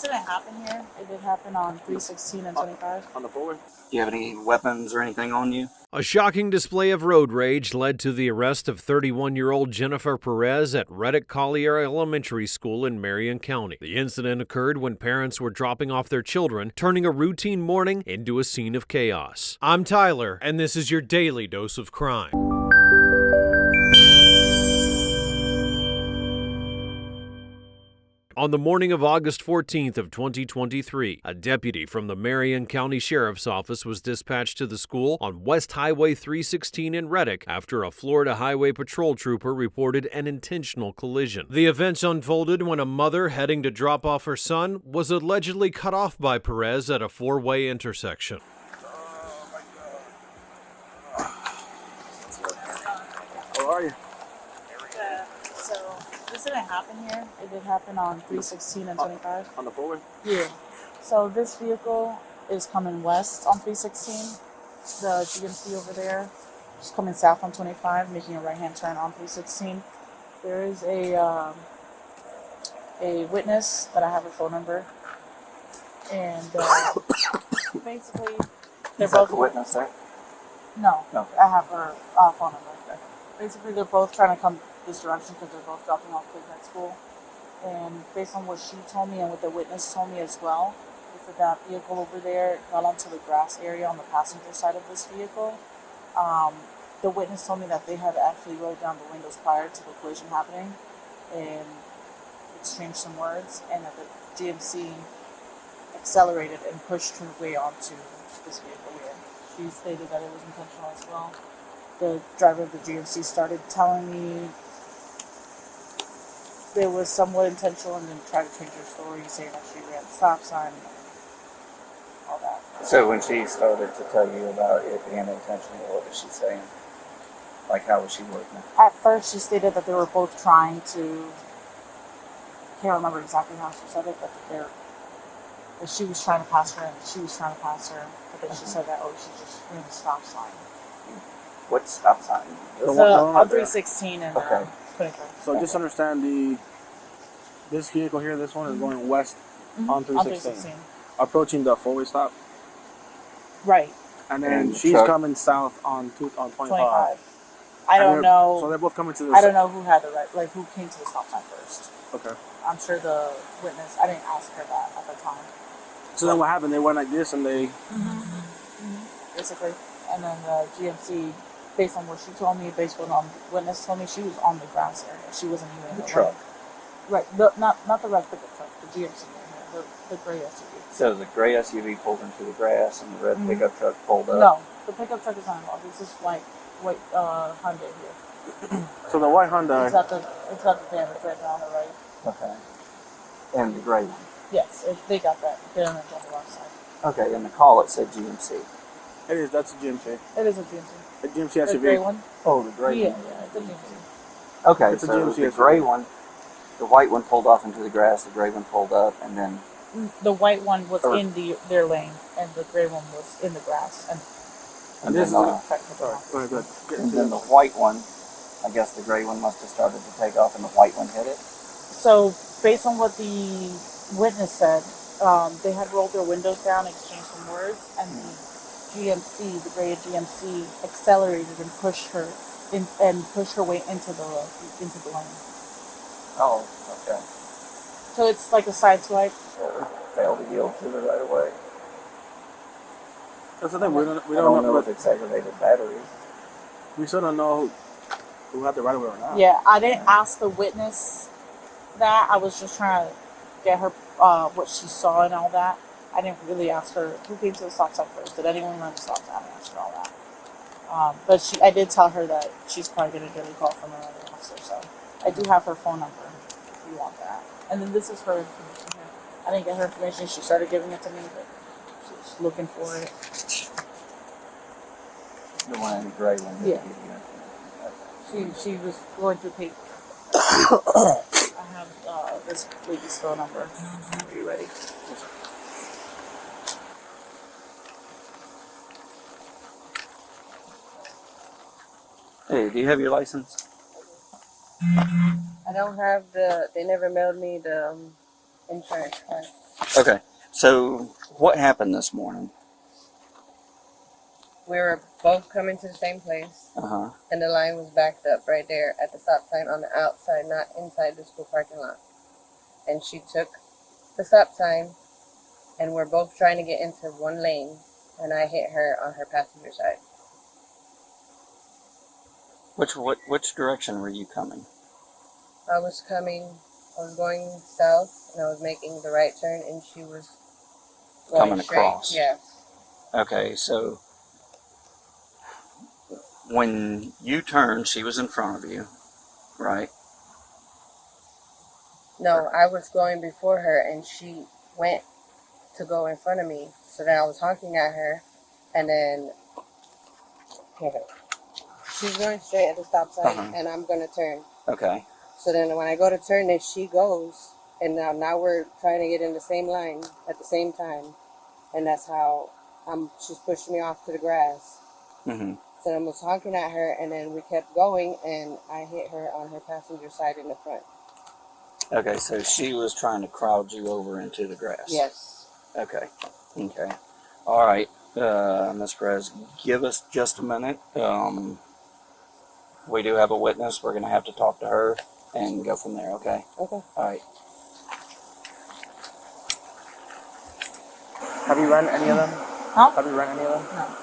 this didn't happen here. It did happen on 316 and 25. On the FOIA? Do you have any weapons or anything on you? A shocking display of road rage led to the arrest of 31-year-old Jennifer Perez at Reddick Collier Elementary School in Marion County. The incident occurred when parents were dropping off their children, turning a routine morning into a scene of chaos. I'm Tyler, and this is your daily dose of crime. On the morning of August 14th of 2023, a deputy from the Marion County Sheriff's Office was dispatched to the school on West Highway 316 in Reddick after a Florida Highway Patrol trooper reported an intentional collision. The events unfolded when a mother heading to drop off her son was allegedly cut off by Perez at a four-way intersection. How are you? So this didn't happen here. It did happen on 316 and 25. On the FOIA? Yeah. So this vehicle is coming west on 316. The GMC over there is coming south on 25, making a right-hand turn on 316. There is a witness that I have her phone number, and basically they're Is that both the witness there? No, No. I have her phone number. Basically, they're both trying to come this direction because they're both dropping off kids at school. And based on what she told me and what the witness told me as well, is that that vehicle over there got onto the grass area on the passenger side of this vehicle. The witness told me that they had actually rolled down the windows prior to the collision happening and exchanged some words, and that the GMC accelerated and pushed her way onto this vehicle here. She stated that it was intentional as well. The driver of the GMC started telling me it was somewhat intentional and then tried to change her story, saying that she ran the stop sign and all that. So when she started to tell you about it being intentional, what was she saying? Like, how was she wording it? At first, she stated that they were both trying to, I can't remember exactly how she said it, but that she was trying to pass her and she was trying to pass her. But then she said that, she just ran the stop sign. What stop sign? So on 316 and Okay. 25. So just understand this vehicle here, this one is going west on 316. Approaching the FOIA stop. Right. And then And the she's truck. coming south on 25. I don't know. So they're both coming to this. I don't know who had the right, like who came to the stop sign first. Okay. I'm sure the witness. I didn't ask her that at the time. So then what happened? They went like this and they... Basically, and then the GMC, based on what she told me, based on what the witness told me, she was on the grass area. She wasn't even in The truck. Right. Not the red pickup truck. The GMC, the gray SUV. So the gray SUV pulled into the grass and the red pickup truck pulled up? No, the pickup truck is not involved. This is like white Hyundai here. So the white Hyundai... It's got the damage right now on the right. Okay. And the gray one? Yes, they got that damage on the left side. Okay, in the call it said GMC. It is, that's a GMC. It is a GMC. A GMC The SUV. gray one? Oh, the gray Yeah, one? yeah, it's a GMC. Okay, It's a so GMC the SUV. gray one, the white one pulled off into the grass, the gray one pulled up, and then... The white one was Or- in their lane, and the gray one was in the grass. And this then, is... Sorry, go ahead, go ahead. and then the white one, I guess the gray one must have started to take off and the white one hit it. So, based on what the witness said, they had rolled their windows down, exchanged some words, and the GMC, the gray GMC, accelerated and pushed her way into the lane. Oh, okay. So it's like a side swipe. Or failed to yield to the right of way. That's the thing, we I don't don't know know if it's aggravated battery. we still don't know who had the right of way or not. Yeah, I didn't ask the witness that. I was just trying to get her what she saw and all that. I didn't really ask her who came to the stop sign first. Did anyone run the stop sign? I didn't ask her all that. But I did tell her that she's probably going to get a call from another officer. So I do have her phone number if you want that. And then this is her information here. I didn't get her information. She started giving it to me, but she was looking for it. The one in the gray one. Yeah. Okay. She was going through paper. I have this lady's phone number. Are you ready? Hey, do you have your license? I don't have they never mailed me the insurance card. Okay. So what happened this morning? We were both coming to the same place, Uh-huh. and the line was backed up right there at the stop sign on the outside, not inside the school parking lot. And she took the stop sign, and we're both trying to get into one lane, and I hit her on her passenger side. Which direction were you coming? I was going south, and I was making the right turn, and she was going Coming straight. across. Yes. Okay, so when you turned, she was in front of you, right? No, I was going before her, and she went to go in front of me. So then I was honking at her, and then she's going straight at the stop sign, and I'm going to turn. Okay. So then when I go to turn, then she goes, and now we're trying to get in the same line at the same time, and that's how she's pushing me off to the grass. Mm-hmm. So I was honking at her, and then we kept going, and I hit her on her passenger side in the front. Okay, so she was trying to crowd you over into the grass. Yes. Okay. Okay. All right, Ms. Perez, give us just a minute. We do have a witness. We're going to have to talk to her and go from there, okay? Okay. All right. Have you run any of them? Huh? Have you run any of them? No.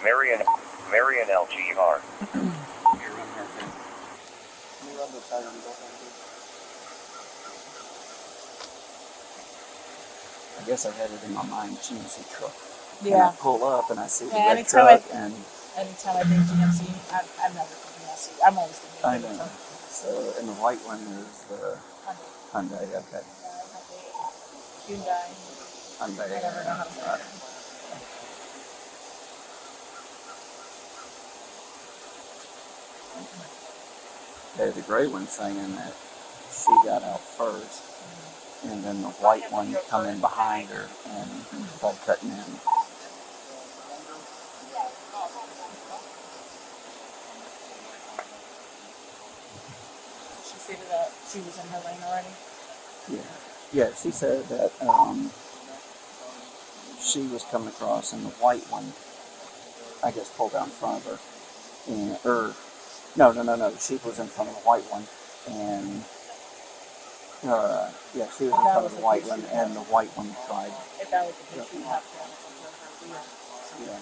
Marion LGR. Let me run the tag on both I guess I had it in my mind, GMC truck. Yeah. And I pull up and I see the Yeah, red truck and anytime I think GMC, I'm never thinking SC. I'm always thinking I know. So, and the white one is the Hyundai, okay. Hyundai. Hyundai. I never know how to say Right. it. Okay, the gray one's saying that she got out first, and then the white one come in behind her and started cutting in. She stated that she was in her lane already. Yeah. Yeah, she said that she was coming across and the white one, I guess, pulled out in front of her. And, no. She was in front of the white one. And, yeah, she was in front of the white one and the white one tried. If that was the case, she'd have to have her rear. Yeah.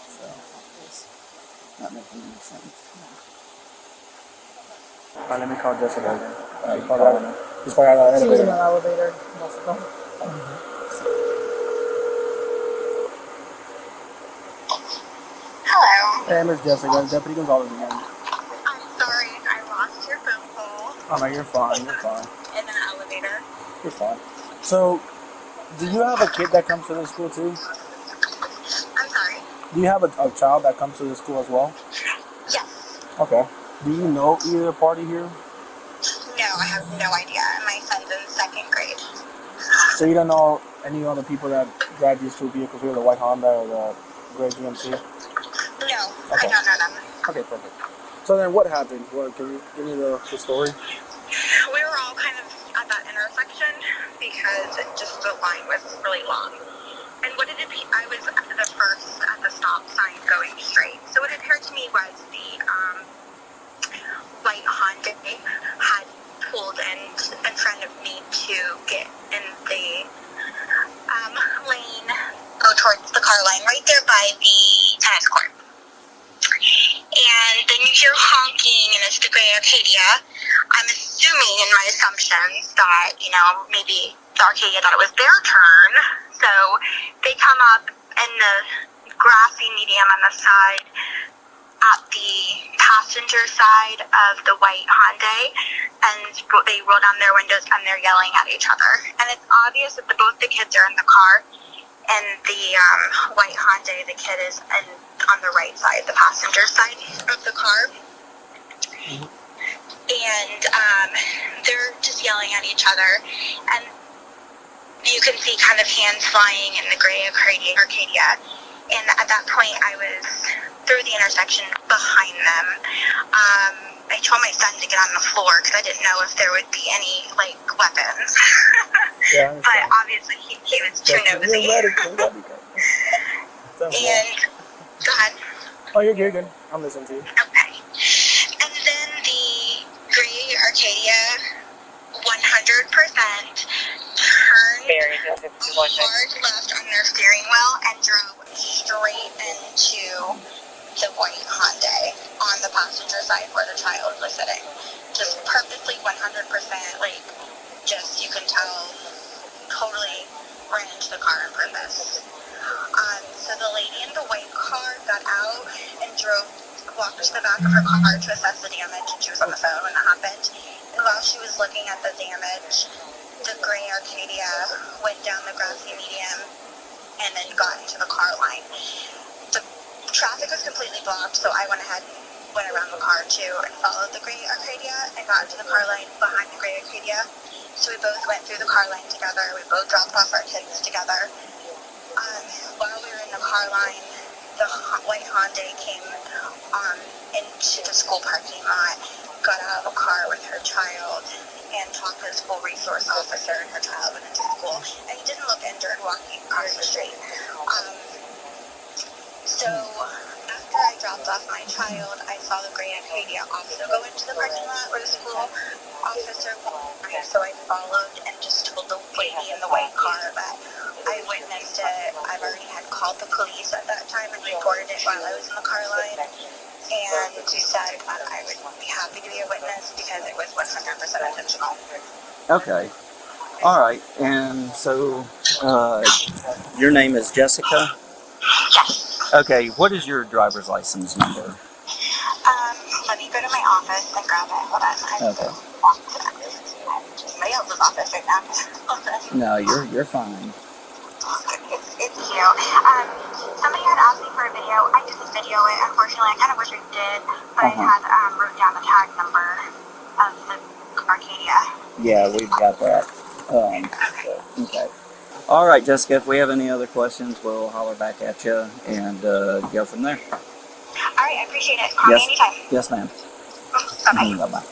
So, not making any sense. Alright, let me call Jessica again. Alright, Call her. Just call her out of She the was in elevator. an elevator. Hello. Hey, Miss Jessica, Deputy Gonzalez again. I'm sorry, I lost your phone call Oh no, you're fine. You're fine. in an elevator. You're fine. So, do you have a kid that comes to the school too? I'm sorry. Do you have a child that comes to the school as well? Yes. Okay. Do you know either party here? No, I have no idea. My son's in second grade. So you don't know any other people that drive these two vehicles here, the white Honda or the gray GMC? No, Okay. I don't know them. Okay, perfect. So then what happened? What, can you give me the story? We were all kind of at that intersection because the line was really long. And I was the first at the stop sign going straight. So what occurred to me was the white Honda had pulled in front of me to get in the lane, go towards the car line right there by the tennis court. And then you hear honking, and it's the gray Arcadia. I'm assuming in my assumptions that, maybe the Arcadia thought it was their turn. So they come up in the grassy medium on the side at the passenger side of the white Hyundai, and they roll down their windows and they're yelling at each other. And it's obvious that both the kids are in the car. And the white Hyundai, the kid is on the right side, the passenger side of the car. And they're just yelling at each other. And you can see kind of hands flying in the gray Arcadia. And at that point, I was through the intersection behind them. I told my son to get on the floor because I didn't know if there would be any, like, weapons. Yeah, I But understand. obviously he was too nosy. And, go ahead. Oh, you're good. I'm listening to you. Okay. And then the gray Arcadia 100% turned hard left on their steering wheel and drove straight into the white Hyundai on the passenger side where the child was sitting. Just perfectly 100%, like, just, you can tell, totally ran into the car on purpose. So the lady in the white car got out and walked to the back of her car to assess the damage, and she was on the phone when that happened. And while she was looking at the damage, the gray Arcadia went down the grassy median and then got into the car line. The traffic was completely blocked, so I went ahead and went around the car too and followed the gray Arcadia and got into the car line behind the gray Arcadia. So we both went through the car line together. We both dropped off our kids together. While we were in the car line, the white Hyundai came into the school parking lot, got out of a car with her child, and talked to the school resource officer, and her child went into school. And he didn't look injured walking across the street. So after I dropped off my child, I saw the gray Arcadia also go into the parking lot where the school officer was. So I followed and just told the lady in the white car that I witnessed it. I've already had called the police at that time and reported it while I was in the car line. And said that I would be happy to be a witness because it was 100% intentional. Okay. All right. And so, your name is Jessica? Yes. Okay. What is your driver's license number? Let me go to my office and grab it. Hold on. Okay. Somebody else's office right now. No, you're fine. It's cute. Somebody had asked me for a video. I didn't video it. Unfortunately, I kind of wish I did, but I had wrote down the tag number of the Arcadia. Yeah, we've got that. Okay. All right, Jessica, if we have any other questions, we'll holler back at you and go from there. All right, I appreciate it. Call me anytime. Yes, ma'am. Bye-bye. Bye-bye.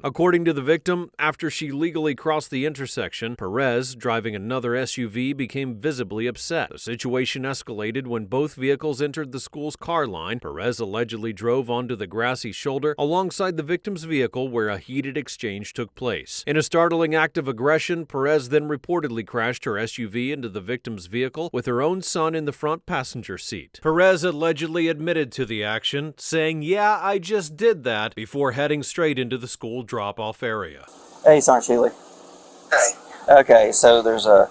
According to the victim, after she legally crossed the intersection, Perez, driving another SUV, became visibly upset. The situation escalated when both vehicles entered the school's car line. Perez allegedly drove onto the grassy shoulder alongside the victim's vehicle where a heated exchange took place. In a startling act of aggression, Perez then reportedly crashed her SUV into the victim's vehicle with her own son in the front passenger seat. Perez allegedly admitted to the action, saying, "Yeah, I just did that," before heading straight into the school drop-off area. Hey, Sergeant Shealy. Hey. Okay, so there's a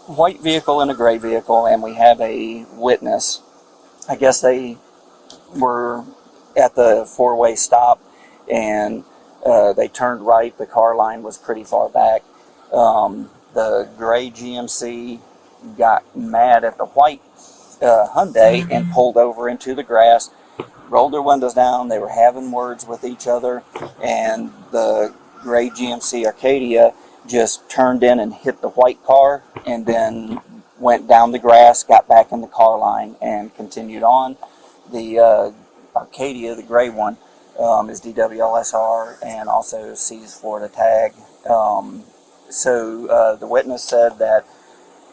white vehicle and a gray vehicle, and we have a witness. I guess they were at the four-way stop, and they turned right. The car line was pretty far back. The gray GMC got mad at the white Hyundai and pulled over into the grass, rolled their windows down. They were having words with each other, and the gray GMC Arcadia just turned in and hit the white car, and then went down the grass, got back in the car line, and continued on. The Arcadia, the gray one, is DWLSR and also sees Florida tag. So the witness said that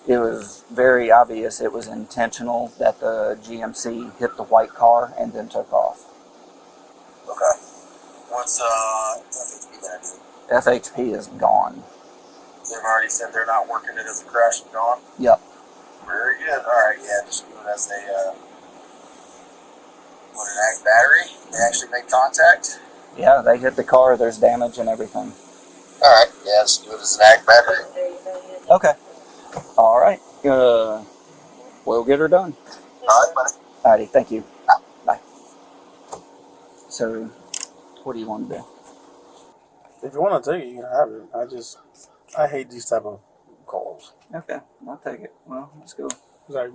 it was very obvious it was intentional that the GMC hit the white car and then took off. Okay. What's FHP gonna do? FHP is gone. They've already said they're not working it as a crash and gone? Yep. Very good. Alright, yeah, just do it as an ag battery. They actually make contact. Yeah, they hit the car. There's damage and everything. Alright, yeah, just do it as an ag battery. Okay. All right. We'll get her done. Alright, buddy. Alrighty. Thank you. Bye. So, what do you want to do? If you want to take it, you can have it. I hate these type of calls. Okay, I'll take it. Well, let's go. Like,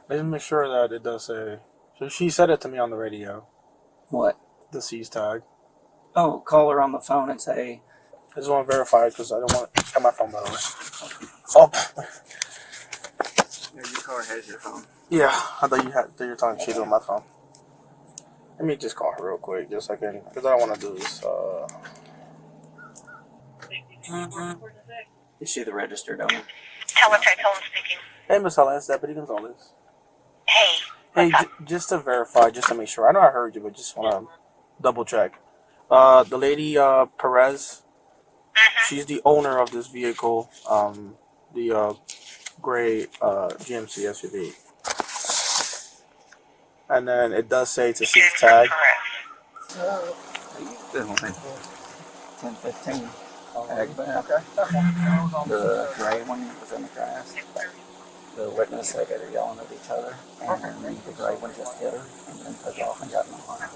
let's make sure that it does say. So she said it to me on the radio. What? The C's tag. Oh, call her on the phone and say. I just want to verify because I don't want to got my phone by the way. Oh. Yeah, your car has your phone. Yeah, I thought you were talking shit on my phone. Let me just call her real quick, just so I can, because I don't want to do this. Is she the registered owner? Telephone speaking. Hey, Miss Helen, it's Deputy Gonzalez. Hey. Hey, just to verify, just to make sure. I know I heard you, but just want to double check. The lady Perez, she's the owner of this vehicle, the gray GMC SUV. And then it does say to see the tag. 10-15. Ag back. Okay. The gray one was in the grass. The witness, they got her yelling at each other, and the gray one just hit her and then took off and got in the harm.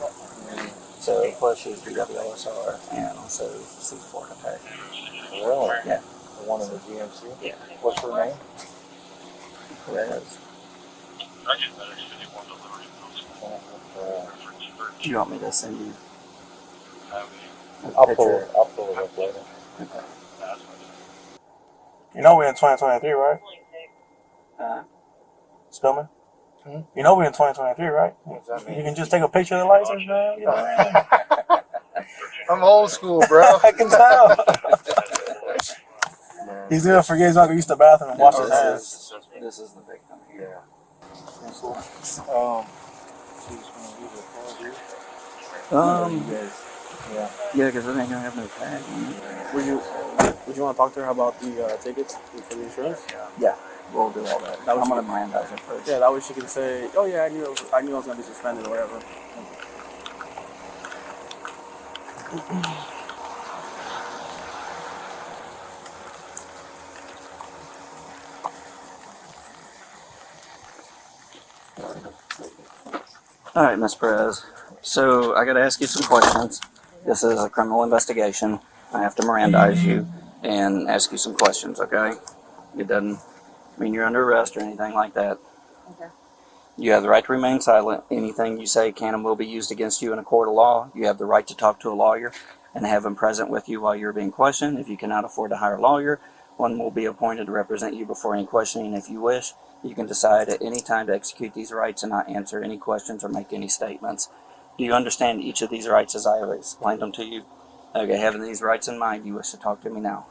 So, plus she's BWSR and also C4 attack. Really? Yeah. The one in the GMC? Yeah. What's her name? Perez. Do you want me to send you a I'll picture? pull it up later. Okay. You know we're in 2023, right? Spillman? You know we're in 2023, right? What's that mean? You can just take a picture of the license, man. You know what I mean? I'm old school, bro. I can tell. He's gonna forget he's not gonna use the bathroom and wash his hands. This is the victim here. Yeah, because it ain't gonna have no tag on it. Would you want to talk to her about the tickets for the insurance? Yeah, we'll do all that. I'm gonna Mirandize her first. Yeah, that way she can say, "Oh yeah, I knew I was gonna be suspended or whatever." All right, Miss Perez. So I got to ask you some questions. This is a criminal investigation. I have to Mirandize you and ask you some questions, okay? It doesn't mean you're under arrest or anything like that. Okay. You have the right to remain silent. Anything you say can and will be used against you in a court of law. You have the right to talk to a lawyer and have him present with you while you're being questioned. If you cannot afford to hire a lawyer, one will be appointed to represent you before any questioning if you wish. You can decide at any time to execute these rights and not answer any questions or make any statements. Do you understand each of these rights as I have explained them to you? Okay, having these rights in mind, you wish to talk to me now.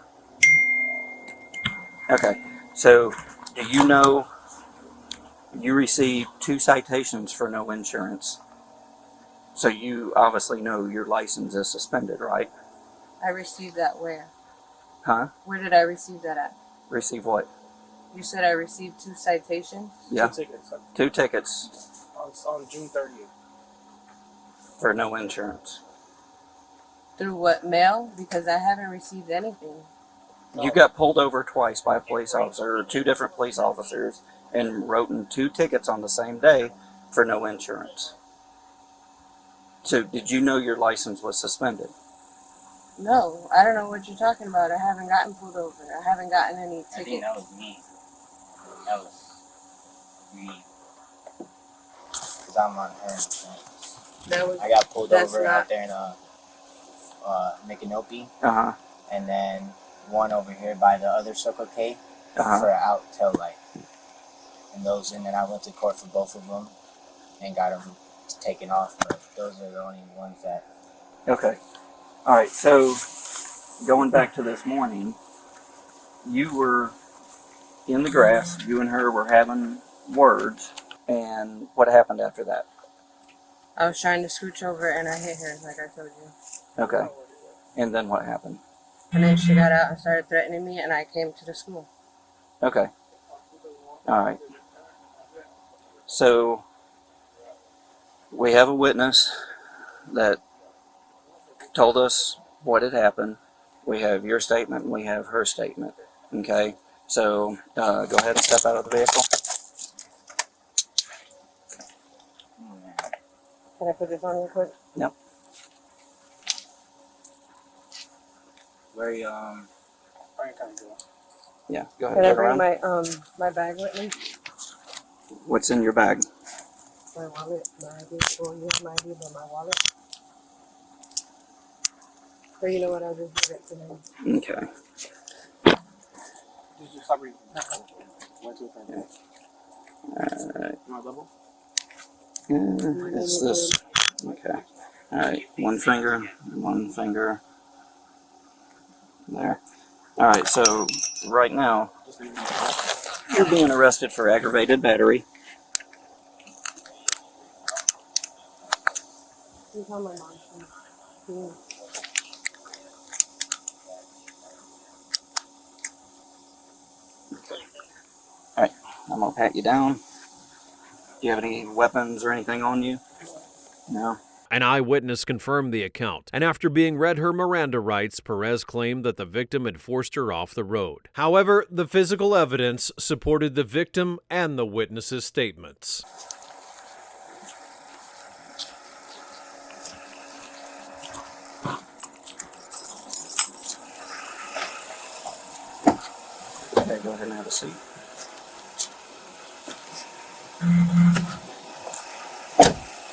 Okay, so do you know you received 2 citations for no insurance? So you obviously know your license is suspended, right? I received that where? Huh? Where did I receive that at? Receive what? You said I received 2 citations? Yeah. 2 tickets 2 tickets on June 30th. for no insurance. Through what, mail? Because I haven't received anything. You got pulled over twice by a police officer, or 2 different police officers, and wrote in 2 tickets on the same day for no insurance. So did you know your license was suspended? No, I don't know what you're talking about. I haven't gotten pulled over. I haven't gotten any tickets. I think that was me. That was me. Because I'm on her insurance. I got pulled over out there in Micanopy. Uh-huh. And then one over here by the other Circle K Uh-huh. for an out tail light. And then I went to court for both of them and got them taken off. But those are the only ones that... Okay. All right, so going back to this morning, you were in the grass, you and her were having words, and what happened after that? I was trying to scooch over and I hit her, like I told you. Okay. And then what happened? And then she got out and started threatening me, and I came to the school. Okay. All right. So we have a witness that told us what had happened. We have your statement and we have her statement. Okay. So go ahead and step out of the vehicle. Can I put this on real quick? Yep. Very, Yeah. Go ahead. Can I Turn bring around. my bag with me? What's in your bag? My wallet, my ID. Well, you have my ID, but my wallet. Or you know what? I'll just give it to them. Okay. Stop reading. 1, 2, 3. Alright. You want double? It's this Okay. All right. One finger. There. All right. So right now, you're being arrested for aggravated battery. You tell my mom. All right. I'm gonna pat you down. Do you have any weapons or anything on you? No. An eyewitness confirmed the account, and after being read her Miranda rights, Perez claimed that the victim had forced her off the road. However, the physical evidence supported the victim and the witness's statements. Okay, go ahead and have a seat.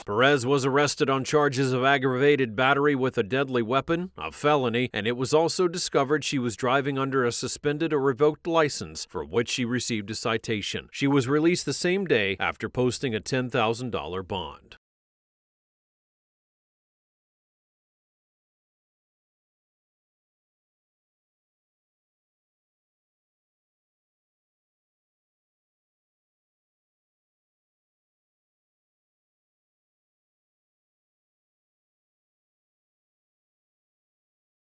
Perez was arrested on charges of aggravated battery with a deadly weapon, a felony, and it was also discovered she was driving under a suspended or revoked license, for which she received a citation. She was released the same day after posting a $10,000 bond.